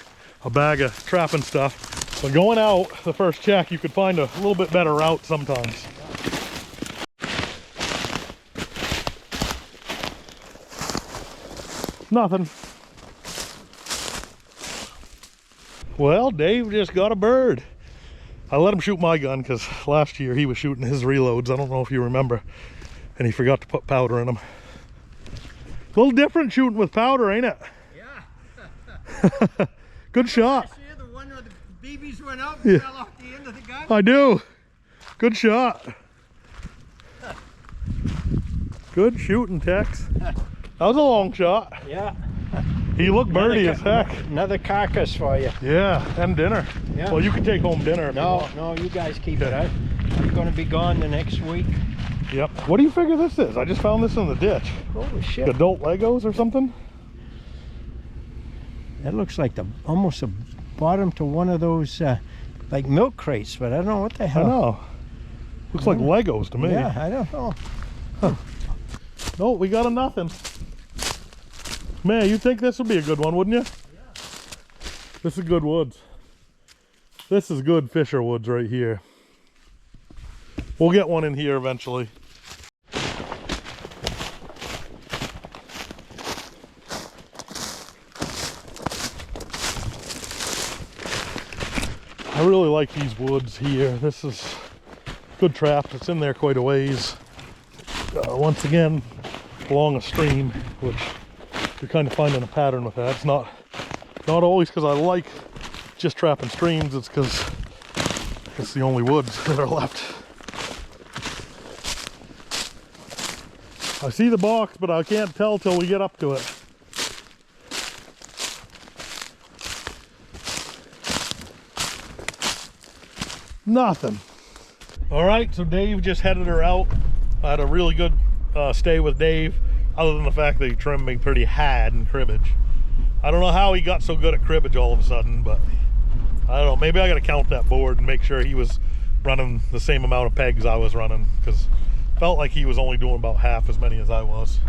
a bag of trapping stuff. But going out, the first check, you could find a little bit better route sometimes. Nothing. Well, Dave just got a bird. I let him shoot my gun because last year he was shooting his reloads. I don't know if you remember. And he forgot to put powder in them. A little different shooting with powder, ain't it? Yeah. Good shot. See the one where the BBs went out and fell off the end of the gun? I do. Good shot. Good shooting, Tex. That was a long shot. Yeah. He looked birdie as heck. Another carcass for you. Yeah, and dinner. Yeah. Well, you can take home dinner if you want. No, you guys keep it. I'm going to be gone the next week. Yep. What do you figure this is? I just found this in the ditch. Holy shit. Adult Legos or something? That looks like almost the bottom to one of those like milk crates, but I don't know what the hell. I know. Looks like Legos to me. Yeah, I don't know. No, we got a nothing. Man, you'd think this would be a good one, wouldn't you? Yeah. This is good woods. This is good Fisher woods right here. We'll get one in here eventually. I really like these woods here. This is good trap. It's in there quite a ways. Once again, along a stream, which you're kind of finding a pattern with that. It's not always because I like just trapping streams. It's because it's the only woods that are left. I see the box, but I can't tell till we get up to it. Nothing. All right, so Dave just headed her out. I had a really good stay with Dave, other than the fact that he trimmed me pretty hard in cribbage. I don't know how he got so good at cribbage all of a sudden, but I don't know. Maybe I got to count that board and make sure he was running the same amount of pegs I was running, because it felt like he was only doing about half as many as I was.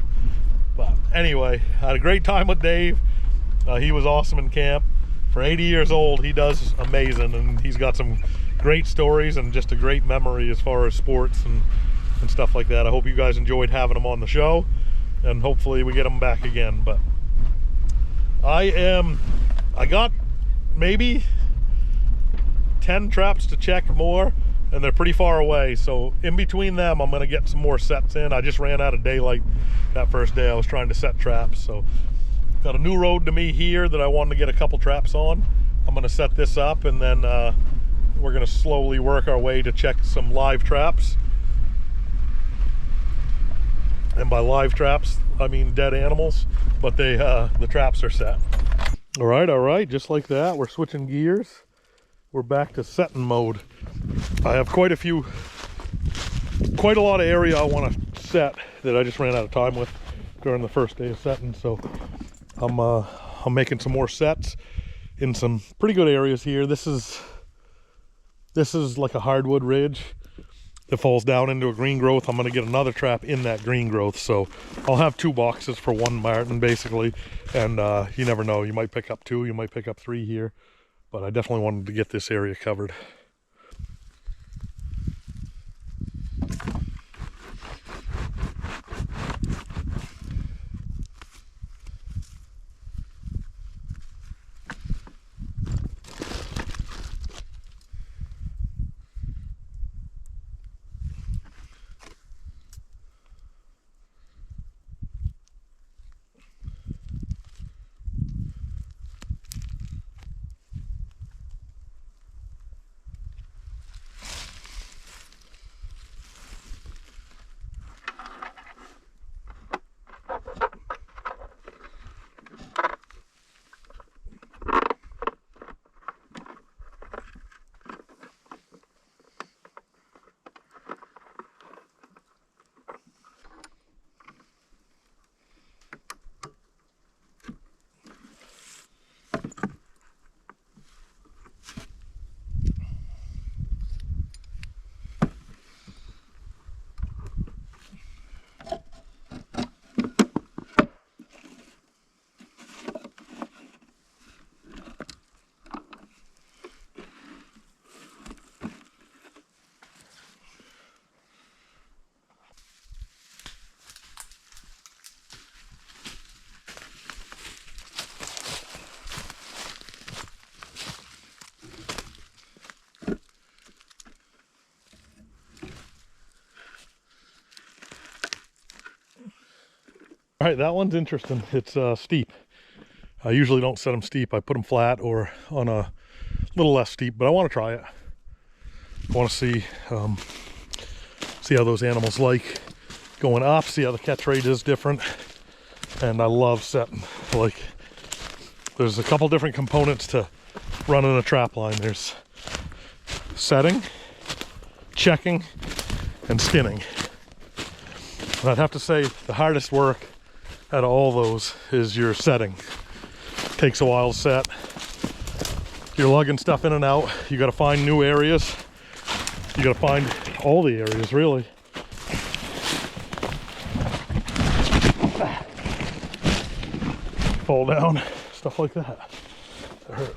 But anyway, I had a great time with Dave. He was awesome in camp. For 80 years old, he does amazing, and he's got some great stories and just a great memory as far as sports and stuff like that. I hope you guys enjoyed having him on the show, and hopefully we get him back again. But I got maybe 10 traps to check more, and they're pretty far away, so in between them I'm gonna get some more sets in. I just ran out of daylight that first day I was trying to set traps, so got a new road to me here that I wanted to get a couple traps on. I'm gonna set this up, and then we're gonna slowly work our way to check some live traps. And by live traps, I mean dead animals, but they the traps are set. All right, just like that, we're switching gears. We're back to setting mode. I have quite a lot of area I want to set that I just ran out of time with during the first day of setting, so I'm making some more sets in some pretty good areas here. This is like a hardwood ridge that falls down into a green growth. I'm going to get another trap in that green growth, so I'll have 2 boxes for one marten basically, and you never know, you might pick up 2, you might pick up 3 here, but I definitely wanted to get this area covered. All right, that one's interesting. It's steep. I usually don't set them steep. I put them flat or on a little less steep, but I want to try it. I want to see how those animals like going up, see how the catch rate is different. And I love setting. Like, there's a couple different components to running a trap line. There's setting, checking, and skinning. And I'd have to say the hardest work out of all those is your setting. Takes a while to set. You're lugging stuff in and out. You got to find new areas. You got to find all the areas, really. Fall down, stuff like that. That hurt.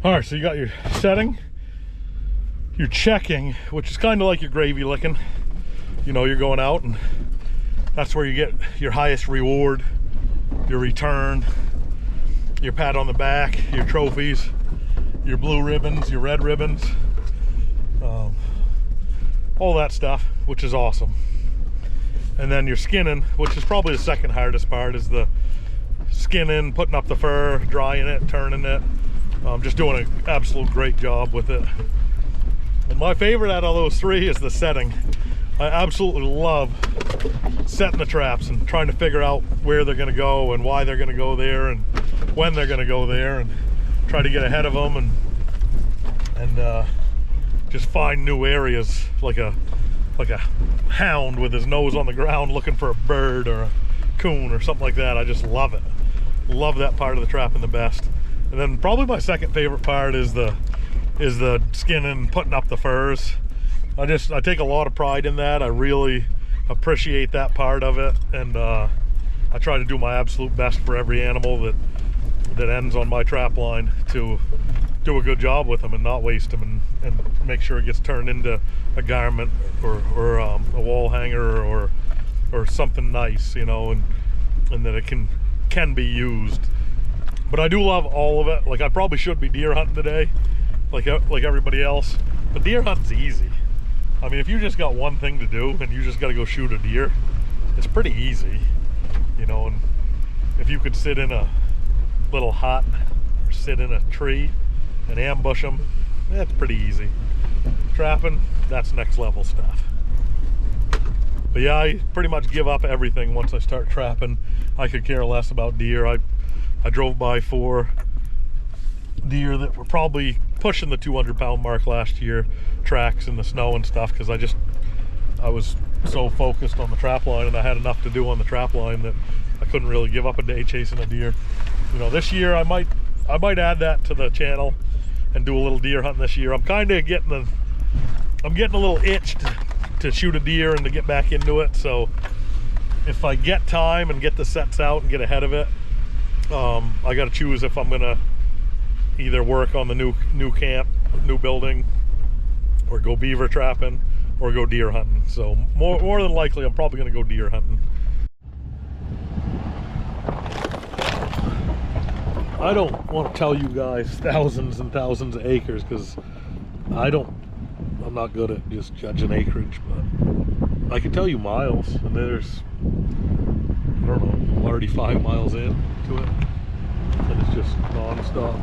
All right, so you got your setting, your checking, which is kind of like your gravy licking. You know, you're going out and that's where you get your highest reward, your return, your pat on the back, your trophies, your blue ribbons, your red ribbons, all that stuff, which is awesome. And then your skinning, which is probably the second hardest part, is the skinning, putting up the fur, drying it, turning it, just doing an absolute great job with it. And my favorite out of those 3 is the setting. I absolutely love setting the traps and trying to figure out where they're going to go and why they're going to go there and when they're going to go there, and try to get ahead of them and just find new areas, like a hound with his nose on the ground looking for a bird or a coon or something like that. I just love it. Love that part of the trapping the best. And then probably my second favorite part is the skinning, putting up the furs. I take a lot of pride in that. I really appreciate that part of it, and I try to do my absolute best for every animal that ends on my trap line to do a good job with them and not waste them, and make sure it gets turned into a garment or a wall hanger or something nice, you know, and that it can be used. But I do love all of it. Like, I probably should be deer hunting today, like everybody else, but deer hunting's easy. I mean, if you just got one thing to do and you just got to go shoot a deer, it's pretty easy, you know. And if you could sit in a little hut or sit in a tree and ambush them, that's pretty easy. Trapping, that's next level stuff. But yeah, I pretty much give up everything once I start trapping. I could care less about deer. I drove by 4 deer that were probably pushing the 200-pound mark last year, tracks in the snow and stuff, because I was so focused on the trap line, and I had enough to do on the trap line that I couldn't really give up a day chasing a deer. You know, this year I might add that to the channel and do a little deer hunting this year. I'm kind of getting a little itch to shoot a deer and to get back into it. So if I get time and get the sets out and get ahead of it, I got to choose if I'm gonna either work on the new camp, new building, or go beaver trapping, or go deer hunting. So more than likely, I'm probably gonna go deer hunting. I don't want to tell you guys thousands and thousands of acres, because I'm not good at just judging acreage, but I can tell you miles, and there's, I don't know, I'm already 5 miles in to it, and it's just non-stop.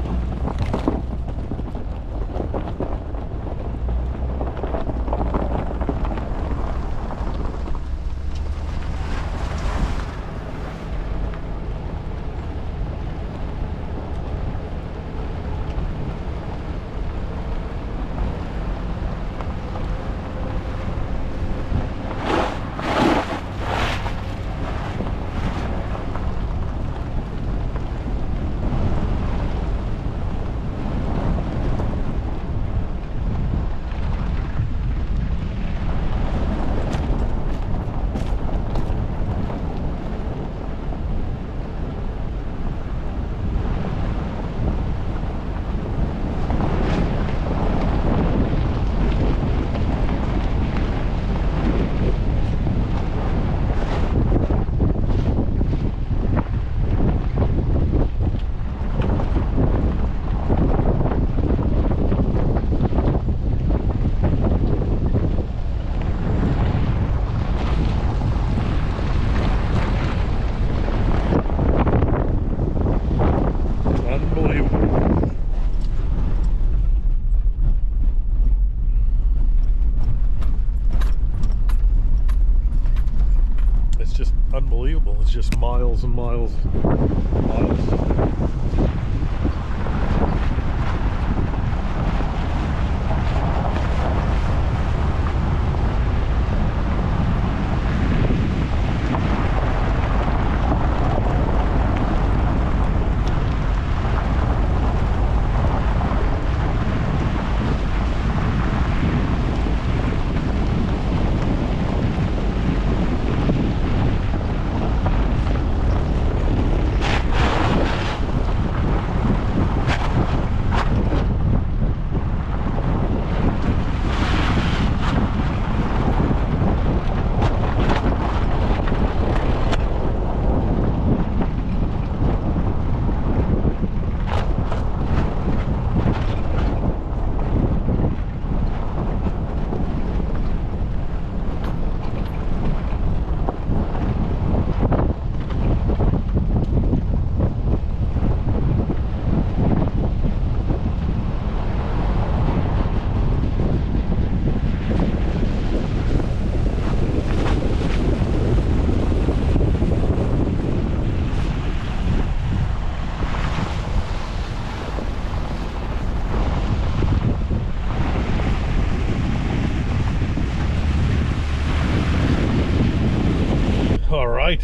Unbelievable. It's just miles and miles and miles.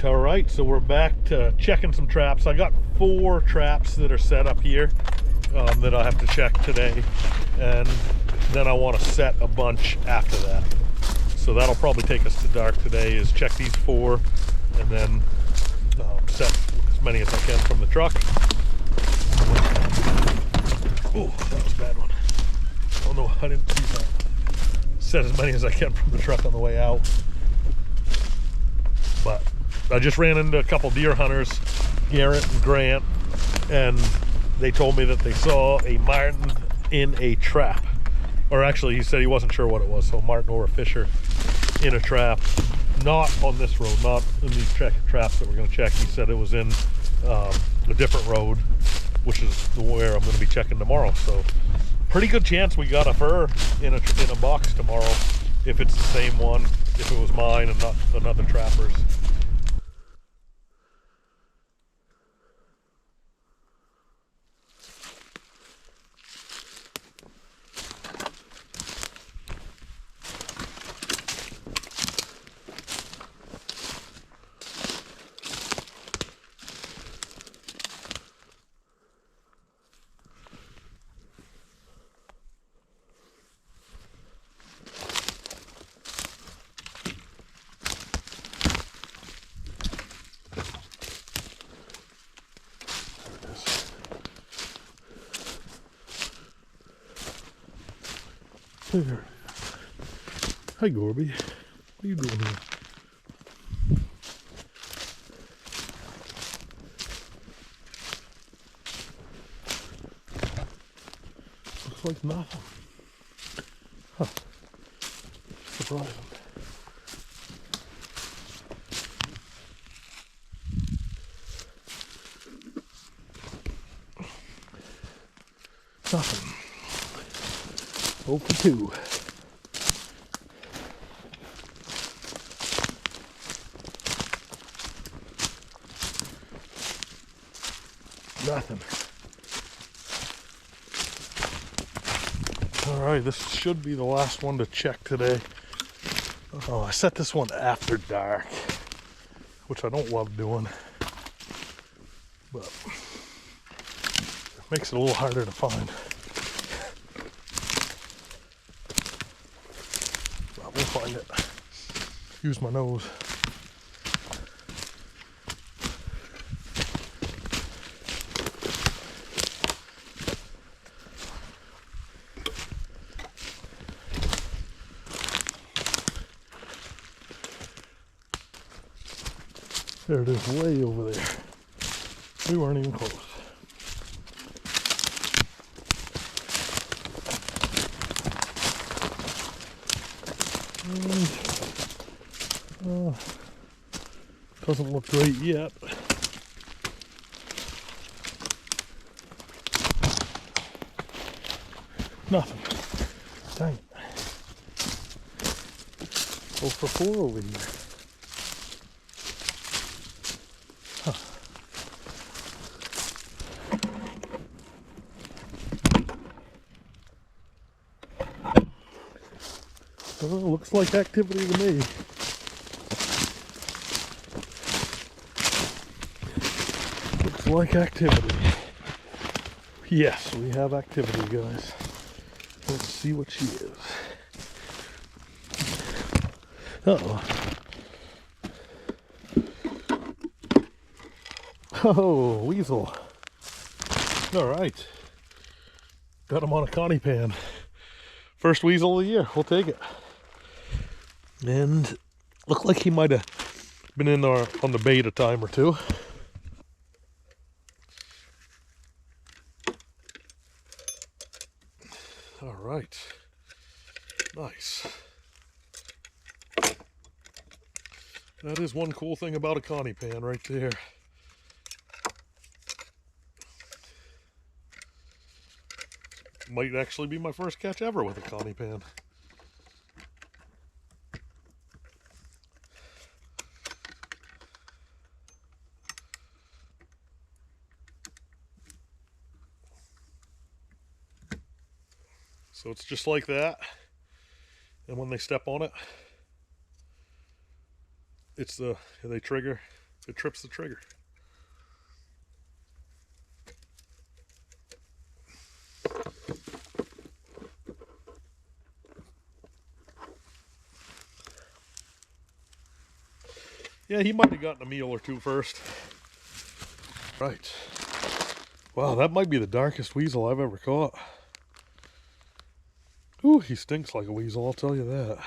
All right, so we're back to checking some traps. I got 4 traps that are set up here that I have to check today, and then I want to set a bunch after that. So that'll probably take us to dark today, is check these 4 and then set as many as I can from the truck. Oh, that was a bad one. Oh no, I didn't see that. Set as many as I can from the truck on the way out. But I just ran into a couple deer hunters, Garrett and Grant, and they told me that they saw a marten in a trap. Or actually, he said he wasn't sure what it was, so marten or a fisher in a trap. Not on this road, not in these traps that we're going to check. He said it was in a different road, which is where I'm going to be checking tomorrow. So pretty good chance we got a fur in a box tomorrow, if it's the same one, if it was mine and not another trapper's. There. Hi Gorby, what are you doing here? Looks like nothing. Huh. Surprising. Nothing. 0 for 2. Nothing. Alright, this should be the last one to check today. Oh, I set this one after dark, which I don't love doing, but it makes it a little harder to find. But we'll find it. Use my nose. There it is, way over there. We weren't even close. And, doesn't look great yet. Nothing. Dang it. 0 for 4 over here. Well, looks like activity to me. Looks like activity. Yes, we have activity, guys. Let's see what she is. Uh-oh. Oh, weasel. All right. Got him on a connie pan. First weasel of the year. We'll take it. And looked like he might have been in there on the bait a time or two. All right. Nice. That is one cool thing about a connie pan right there. Might actually be my first catch ever with a connie pan. So it's just like that, and when they step on it, they trigger, it trips the trigger. Yeah, he might have gotten a meal or two first. Right. Wow, that might be the darkest weasel I've ever caught. Ooh, he stinks like a weasel, I'll tell you that.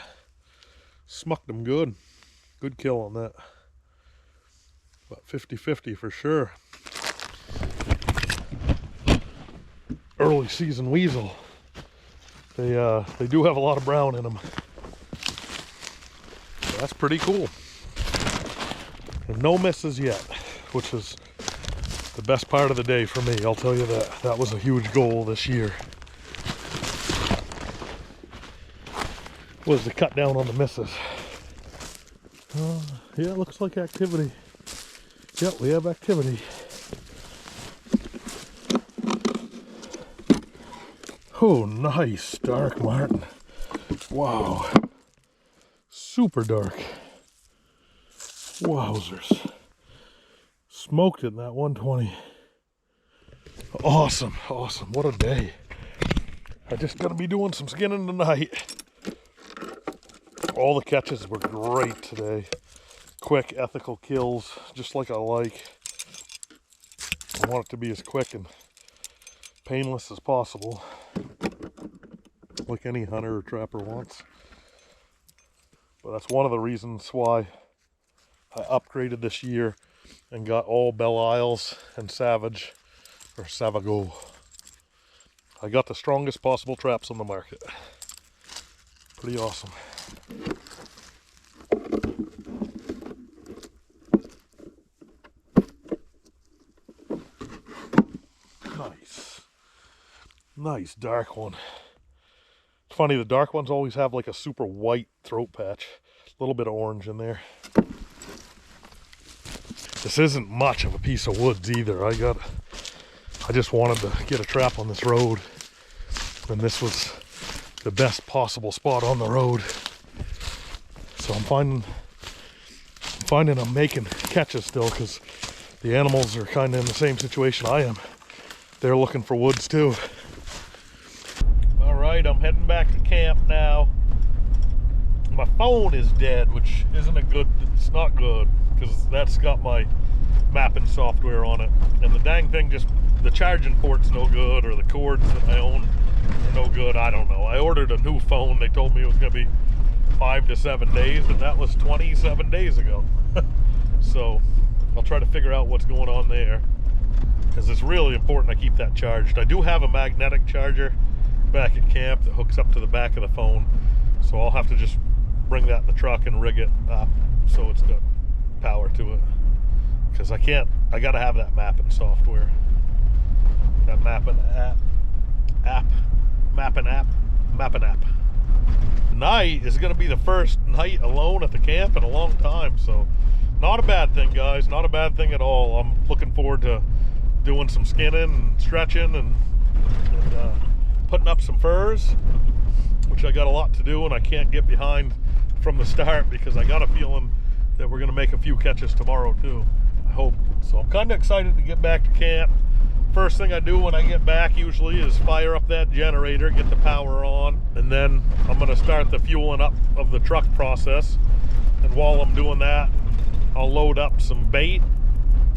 Smucked him good. Good kill on that. About 50-50 for sure. Early season weasel. They do have a lot of brown in them. So that's pretty cool. And no misses yet, which is the best part of the day for me, I'll tell you that. That was a huge goal this year. Was to cut down on the misses. Yeah, looks like activity. Yep, we have activity. Oh, nice dark marten. Wow. Super dark. Wowzers. Smoked it in that 120. Awesome, awesome. What a day. I just gotta be doing some skinning tonight. All the catches were great today. Quick, ethical kills, just like I like. I want it to be as quick and painless as possible, like any hunter or trapper wants. But that's one of the reasons why I upgraded this year and got all Belisles and Savage, or Savago. I got the strongest possible traps on the market. Pretty awesome. Nice. Nice dark one. It's funny, the dark ones always have like a super white throat patch. A little bit of orange in there. This isn't much of a piece of woods either. I just wanted to get a trap on this road, and this was the best possible spot on the road. So I'm finding I'm making catches still, because the animals are kind of in the same situation I am. They're looking for woods too. All right, I'm heading back to camp now. My phone is dead, which isn't it's not good, because that's got my mapping software on it, and the dang thing the charging port's no good, or the cords that I own are no good. I don't know. I ordered a new phone. They told me it was gonna be 5 to 7 days, and that was 27 days ago. So I'll try to figure out what's going on there, because it's really important I keep that charged. I do have a magnetic charger back at camp that hooks up to the back of the phone, so I'll have to just bring that in the truck and rig it up so it's got power to it, because I gotta have that mapping software, that mapping app. Tonight is going to be the first night alone at the camp in a long time, so not a bad thing, guys. Not a bad thing at all. I'm looking forward to doing some skinning and stretching and putting up some furs, which I got a lot to do, and I can't get behind from the start because I got a feeling that we're going to make a few catches tomorrow too. I hope. So I'm kind of excited to get back to camp. First thing I do when I get back usually is fire up that generator, get the power on, and then I'm going to start the fueling up of the truck process. And while I'm doing that, I'll load up some bait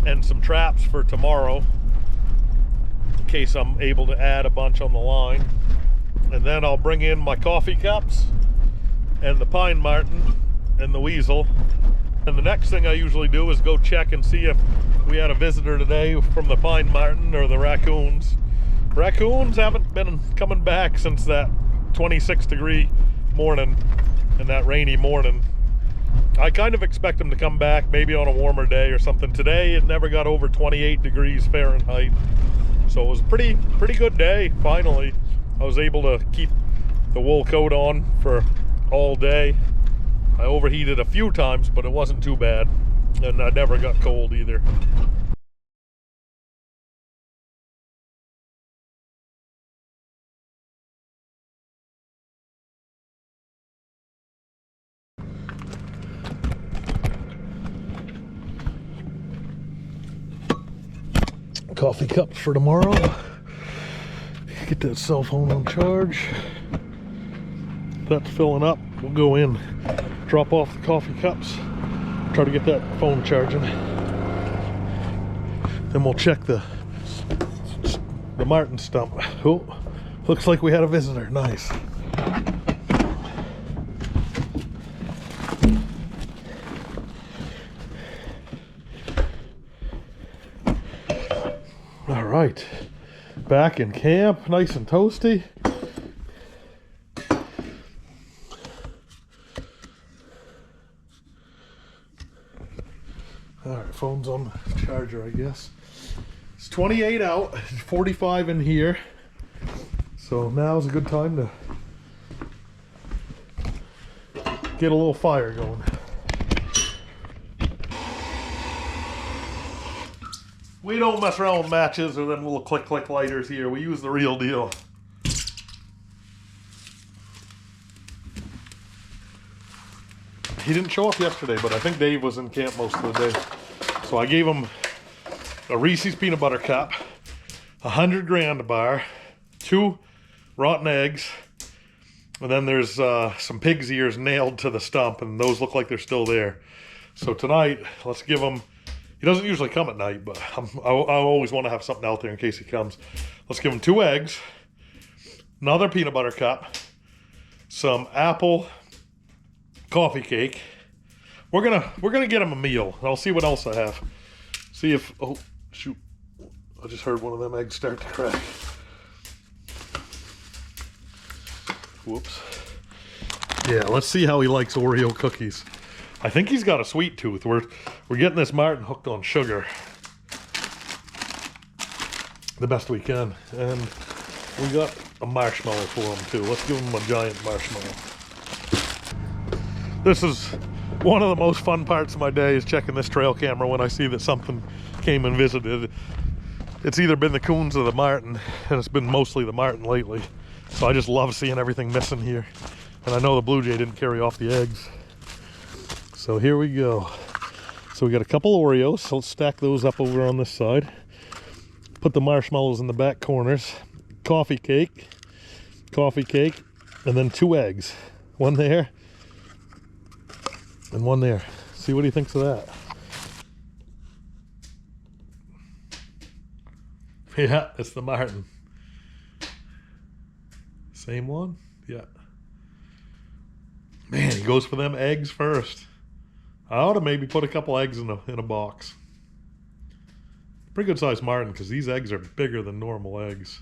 and some traps for tomorrow in case I'm able to add a bunch on the line. And then I'll bring in my coffee cups and the pine marten and the weasel. And the next thing I usually do is go check and see if we had a visitor today from the pine marten or the raccoons. Raccoons haven't been coming back since that 26-degree morning and that rainy morning. I kind of expect them to come back maybe on a warmer day or something. Today it never got over 28 degrees Fahrenheit, so it was a pretty good day. Finally I was able to keep the wool coat on for all day. I overheated a few times, but it wasn't too bad, and I never got cold either. Coffee cups for tomorrow. Get that cell phone on charge. That's filling up. We'll go in, drop off the coffee cups, try to get that phone charging. Then we'll check the the Marten stump. Oh, looks like we had a visitor. Nice. All right, back in camp, nice and toasty. All right, phone's on the charger, I guess. It's 28 out, 45 in here. So now's a good time to get a little fire going. We don't mess around with matches or them little click lighters here. We use the real deal. He didn't show up yesterday, but I think Dave was in camp most of the day. So I gave him a Reese's peanut butter cup, 100 grand bar, 2 rotten eggs, and then there's some pig's ears nailed to the stump, and those look like they're still there. So tonight, let's give him, he doesn't usually come at night, but I always want to have something out there in case he comes. Let's give him 2 eggs, another peanut butter cup, some apple coffee cake. We're gonna get him a meal. I'll see what else I have. See if, oh shoot, I just heard one of them eggs start to crack. Whoops. Yeah, let's see how he likes Oreo cookies. I think he's got a sweet tooth. We're getting this Marten hooked on sugar the best we can, and we got a marshmallow for him too. Let's give him a giant marshmallow. This is one of the most fun parts of my day, is checking this trail camera when I see that something came and visited. It's either been the coons or the Marten, and it's been mostly the Marten lately. So I just love seeing everything missing here. And I know the blue jay didn't carry off the eggs. So here we go. So we got a couple Oreos, so let's stack those up over on this side. Put the marshmallows in the back corners. Coffee cake, and then 2 eggs. One there, and one there. See what he thinks of that. Yeah, it's the Marten. Same one? Yeah. Man, he goes for them eggs first. I ought to maybe put a couple eggs in a box. Pretty good sized Marten, because these eggs are bigger than normal eggs.